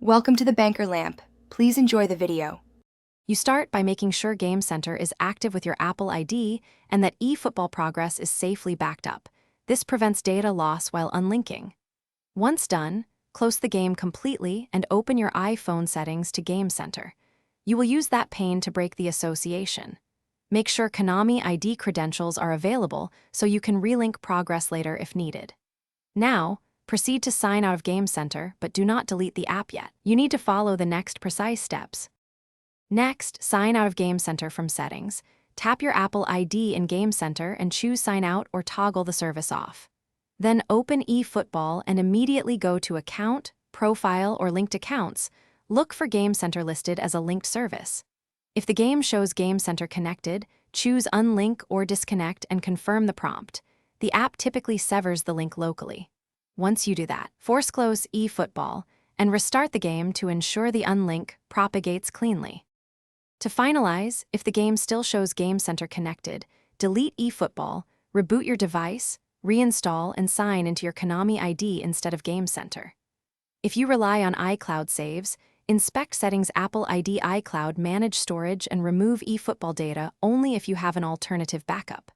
Welcome to the Banker Lamp. Please enjoy the video. You start by making sure Game Center is active with your Apple ID and that eFootball progress is safely backed up. This prevents data loss while unlinking. Once done, close the game completely and open your iPhone settings to Game Center. You will use that pane to break the association. Make sure Konami ID credentials are available so you can relink progress later if needed. Now, proceed to sign out of Game Center, but do not delete the app yet. You need to follow the next precise steps. Next, sign out of Game Center from Settings. Tap your Apple ID in Game Center and choose Sign Out or toggle the service off. Then open eFootball and immediately go to Account, Profile, or Linked Accounts. Look for Game Center listed as a linked service. If the game shows Game Center connected, choose Unlink or Disconnect and confirm the prompt. The app typically severs the link locally. Once you do that, force close eFootball and restart the game to ensure the unlink propagates cleanly. To finalize, if the game still shows Game Center connected, delete eFootball, reboot your device, reinstall and sign into your Konami ID instead of Game Center. If you rely on iCloud saves, inspect Settings Apple ID iCloud manage storage and remove eFootball data only if you have an alternative backup.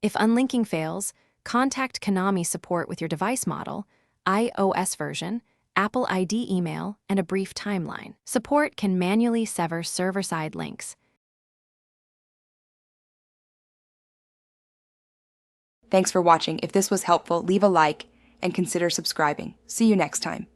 If unlinking fails, contact Konami support with your device model, iOS version, Apple ID email, and a brief timeline. Support can manually sever server-side links. Thanks for watching. If this was helpful, leave a like and consider subscribing. See you next time.